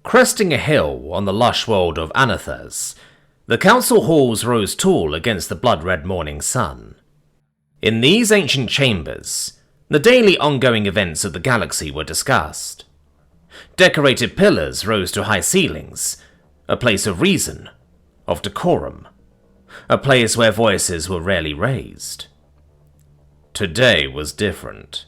Cresting a hill on the lush world of Anathas, the council halls rose tall against the blood-red morning sun. In these ancient chambers, the daily ongoing events of the galaxy were discussed. Decorated pillars rose to high ceilings, a place of reason, of decorum, a place where voices were rarely raised. Today was different.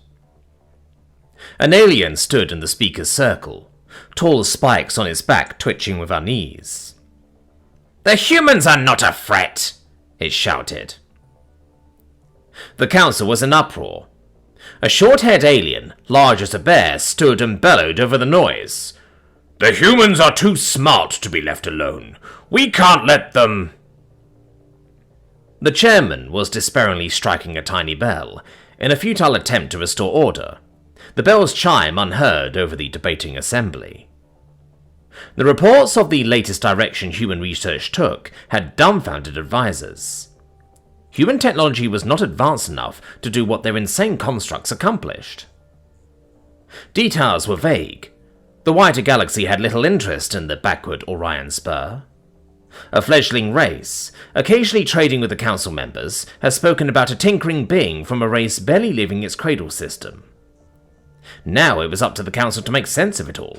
An alien stood in the speaker's circle, tall spikes on his back twitching with unease. "The humans are not a threat!" it shouted. The council was in uproar. A short-haired alien, large as a bear, stood and bellowed over the noise. "The humans are too smart to be left alone. We can't let them..." The chairman was despairingly striking a tiny bell, in a futile attempt to restore order, the bell's chime unheard over the debating assembly. The reports of the latest direction human research took had dumbfounded advisors. Human technology was not advanced enough to do what their insane constructs accomplished. Details were vague. The wider galaxy had little interest in the backward Orion Spur. A fledgling race, occasionally trading with the council members, has spoken about a tinkering being from a race barely leaving its cradle system. Now it was up to the council to make sense of it all.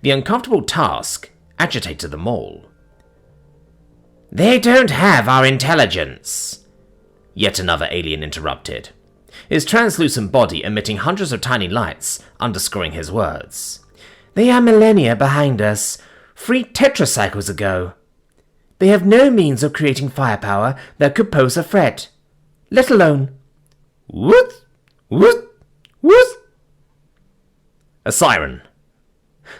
The uncomfortable task agitated them all. "They don't have our intelligence," yet another alien interrupted, his translucent body emitting hundreds of tiny lights, underscoring his words. "They are millennia behind us, 3 tetracycles ago. They have no means of creating firepower that could pose a threat, let alone..." Whoop! Whoop! Whoop! A siren.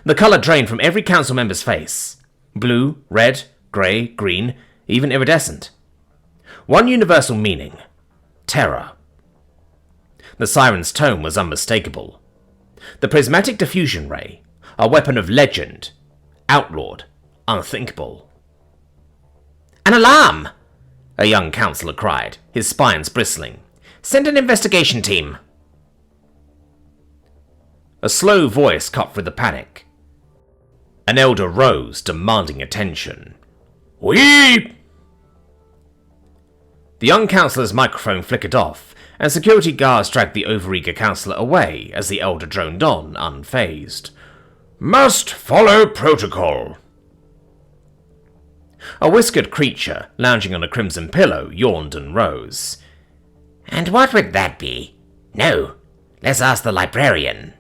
The colour drained from every council member's face. Blue, red, grey, green, even iridescent. One universal meaning: terror. The siren's tone was unmistakable. The prismatic diffusion ray, a weapon of legend, outlawed, unthinkable. "An alarm!" a young councillor cried, his spines bristling. "Send an investigation team!" A slow voice cut through the panic. An elder rose, demanding attention. "We..." The young councillor's microphone flickered off, and security guards dragged the overeager councillor away as the elder droned on, unfazed. "Must follow protocol." A whiskered creature, lounging on a crimson pillow, yawned and rose. "And what would that be? No, let's ask the librarian."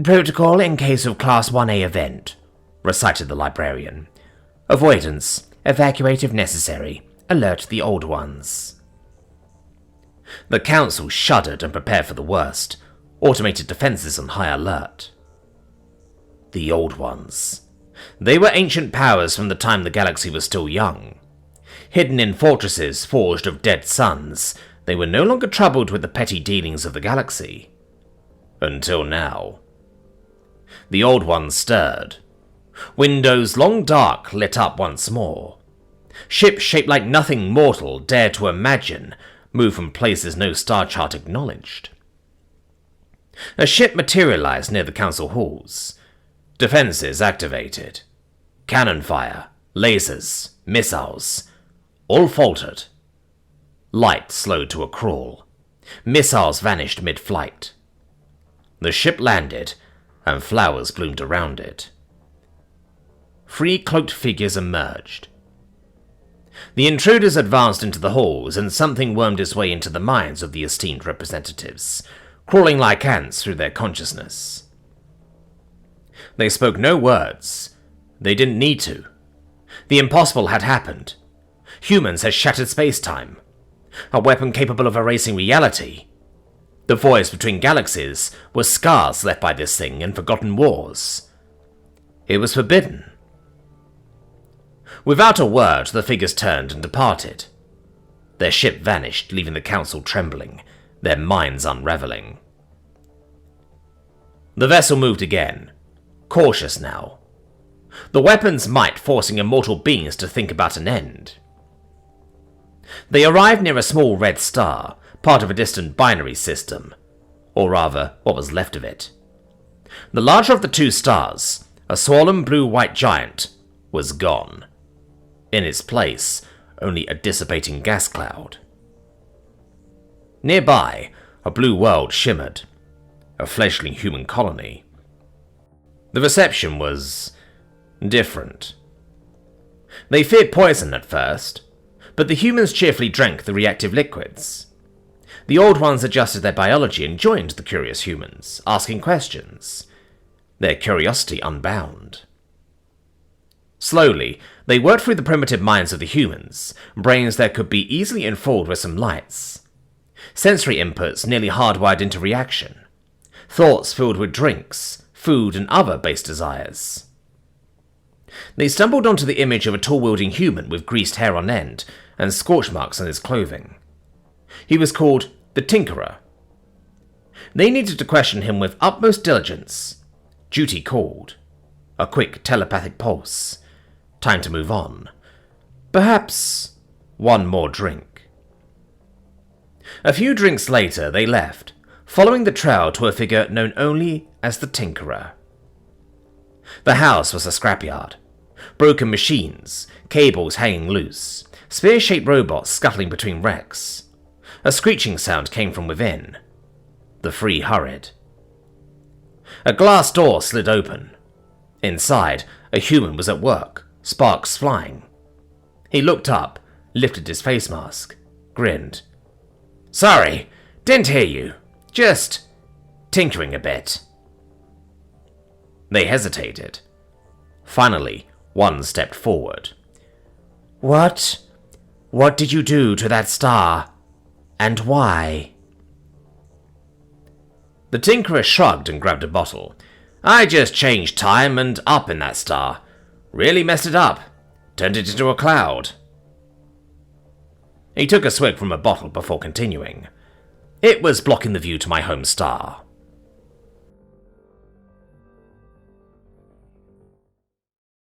"Protocol in case of Class 1A event," recited the librarian. "Avoidance, evacuate if necessary, alert the old ones." The council shuddered and prepared for the worst, automated defenses on high alert. The old ones. They were ancient powers from the time the galaxy was still young. Hidden in fortresses forged of dead suns, they were no longer troubled with the petty dealings of the galaxy. Until now. The old ones stirred. Windows long dark lit up once more. Ships shaped like nothing mortal dared to imagine moved from places no star chart acknowledged. A ship materialized near the council halls. Defenses activated. Cannon fire, lasers, missiles, all faltered. Light slowed to a crawl. Missiles vanished mid-flight. The ship landed, and flowers bloomed around it. 3 cloaked figures emerged. The intruders advanced into the halls, and something wormed its way into the minds of the esteemed representatives, crawling like ants through their consciousness. They spoke no words. They didn't need to. The impossible had happened. Humans had shattered space-time. A weapon capable of erasing reality. The voice between galaxies was scars left by this thing in forgotten wars. It was forbidden. Without a word, the figures turned and departed. Their ship vanished, leaving the council trembling, their minds unraveling. The vessel moved again, cautious now. The weapon's might forcing immortal beings to think about an end. They arrived near a small red star, part of a distant binary system, or rather, what was left of it. The larger of the two stars, a swollen blue-white giant, was gone. In its place, only a dissipating gas cloud. Nearby, a blue world shimmered, a fledgling human colony. The reception was different. They feared poison at first, but the humans cheerfully drank the reactive liquids. The old ones adjusted their biology and joined the curious humans, asking questions, their curiosity unbound. Slowly, they worked through the primitive minds of the humans, brains that could be easily enthralled with some lights. Sensory inputs nearly hardwired into reaction. Thoughts filled with drinks, food, and other base desires. They stumbled onto the image of a tall-wielding human with greased hair on end and scorch marks on his clothing. He was called the Tinkerer. They needed to question him with utmost diligence. Duty called. A quick telepathic pulse. Time to move on. Perhaps one more drink. A few drinks later, they left, following the trail to a figure known only as the Tinkerer. The house was a scrapyard. Broken machines, cables hanging loose, spear-shaped robots scuttling between wrecks. A screeching sound came from within. The three hurried. A glass door slid open. Inside, a human was at work, sparks flying. He looked up, lifted his face mask, grinned. "Sorry, didn't hear you. Just tinkering a bit." They hesitated. Finally, one stepped forward. What did you do to that star? And why?" The Tinkerer shrugged and grabbed a bottle. "I just changed time and up in that star. Really messed it up. Turned it into a cloud." He took a swig from a bottle before continuing. "It was blocking the view to my home star."